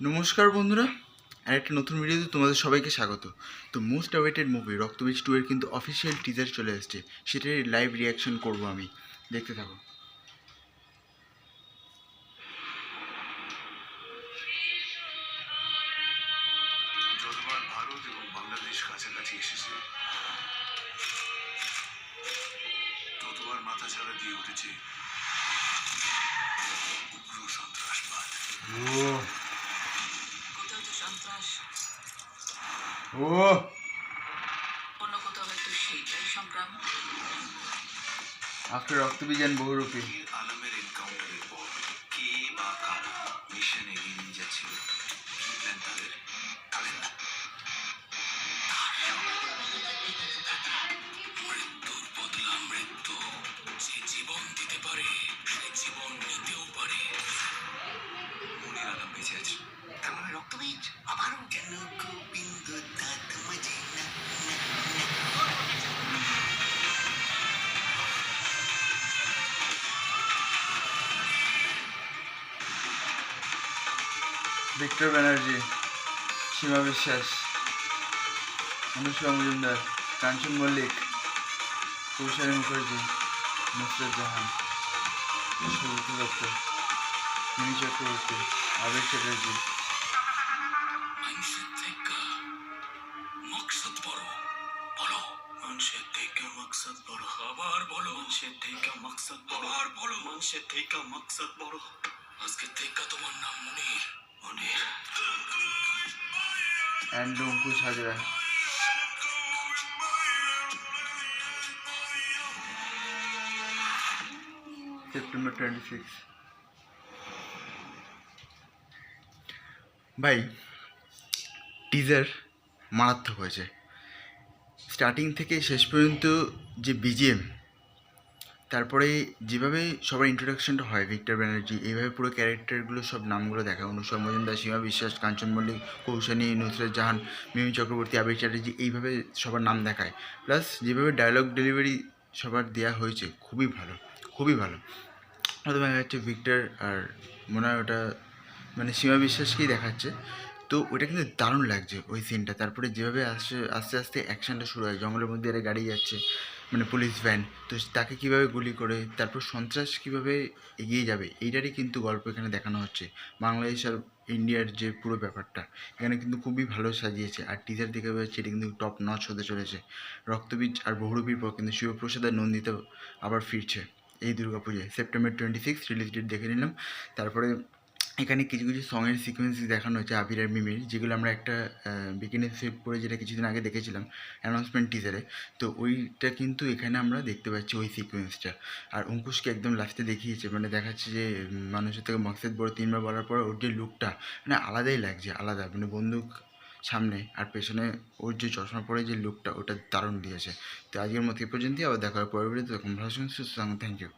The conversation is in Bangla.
নমস্কার বন্ধুরা, আর একটা নতুন ভিডিওতে তোমাদের সবাইকে স্বাগত। তো মোস্ট অ্যাওয়েটেড মুভি রক্তবীজ 2 এর কিন্তু অফিসিয়াল টিজার চলে এসেছে, সেটার লাইভ রিয়াকশন করব আমি। দেখতে থাকো। যতবার ভারত এবং বাংলাদেশ কাছাকাছি এসেছে ততবার মাথাচাড়া দিয়ে উঠেছে উগ্র সন্ত্রাসবাদ। কোথাও তো সন্ত্রাস, অন্য কোথাও হয়তো সেইটাই সংগ্রাম। আফটার রক্তবীজ অ্যান্ড বহুরূপী। আলমের এনকাউন্টারের পর কে বা কারা মিশন এগিয়ে নিয়ে যাচ্ছিল, কি প্ল্যান তাদের? মৃত্যুর বদলা মৃত্যু, সে জীবন দিতে পারে, সে জীবন নিতেও পারে। মনির আলম বেঁচে আছে, তার মানে রক্তবীজ আবারও কেন গোবিন্দ দাঁত মাঝে না ভিক্টর ব্যানার্জি, সীমা বিশ্বাস, অনুষ্কা মজুমদার, কাঞ্চন মল্লিক, কৌশালী মুখার্জি, নুসরত জাহান, সুব্রত দত্ত, মিমি চক্রবর্তী, আবেগ চ্যাটার্জি। মানুষের থেকে মকসদ বড়, বলো মানুষের থেকে মকসদ বড়, আবার বলো মানুষের থেকে মকসদ বড়, আবার বলো মানুষের থেকে মকসদ বড়। আজকে থেকে তোমার নাম মনির, মনির অ্যান্ড অঙ্কুশ হাজরা। সেপ্টেম্বর 26। ভাই, টিজার মারাত্মক হয়েছে। স্টার্টিং থেকে শেষ পর্যন্ত যে বিজিএম, তারপরে যেভাবে সবার ইন্ট্রোডাকশনটা হয়, ভিক্টর ব্যানার্জি এইভাবে পুরো ক্যারেক্টারগুলো সব নামগুলো দেখায়, অনুষ্কা মজুমদার, সীমা বিশ্বাস, কাঞ্চন মল্লিক, কৌশানী, নুসরত জাহান, মিমি চক্রবর্তী, আবেগ চ্যাটার্জি, এইভাবে সবার নাম দেখায়। প্লাস যেভাবে ডায়লগ ডেলিভারি সবার দেওয়া হয়েছে, খুবই ভালো, খুবই ভালো। প্রথমে দেখা যাচ্ছে ভিক্টর, আর মনে হয় ওটা মানে সীমা বিশ্বাসকেই দেখাচ্ছে। তো ওটা কিন্তু দারুণ লাগছে ওই সিনটা। তারপরে যেভাবে আস্তে আস্তে অ্যাকশানটা শুরু হয়, জঙ্গলের মধ্যে এরা গাড়ি যাচ্ছে, মানে পুলিশ ভ্যান, তো তাকে কীভাবে গুলি করে, তারপর সন্ত্রাস কীভাবে এগিয়ে যাবে, এইটারই কিন্তু গল্প এখানে দেখানো হচ্ছে। বাংলাদেশ আর ইন্ডিয়ার যে পুরো ব্যাপারটা এখানে কিন্তু খুবই ভালো সাজিয়েছে। আর টিজার দেখে যাচ্ছে এটা কিন্তু টপ নচ হতে চলেছে। রক্তবীজ আর বহুরূপীর পর কিন্তু শিবপ্রসাদ আর নন্দিতা আবার ফিরছে এই দুর্গাপুজোয়। সেপ্টেম্বর 26 রিলিজ ডেট দেখে নিলাম। তারপরে এখানে কিছু কিছু সঙের সিকোয়েন্স দেখানো হয়েছে আবির আর মিমির, যেগুলো আমরা একটা বিকিনি সেট পরে যেটা কিছুদিন আগে দেখেছিলাম অ্যানাউন্সমেন্ট টিজারে। তো ওইটা কিন্তু এখানে আমরা দেখতে পাচ্ছি ওই সিকোয়েন্সটা। আর অঙ্কুশকে একদম লাস্টে দেখিয়েছে, মানে দেখাচ্ছে যে মানুষের থেকে মকসেদ বড় 3বার বলার পর ওর যে লুকটা মানে আলাদাই লাগছে, আলাদা, মানে বন্দুক সামনে আর পেছনে ওর যে চশমা পরে যে লুকটা, ওটা দারুণ দিয়েছে। তো আজকের মতো এই পর্যন্তই, আবার দেখা হবে পরের ভিডিওতে। তখন ভালো সুস্থ থাকুন, থ্যাংক ইউ।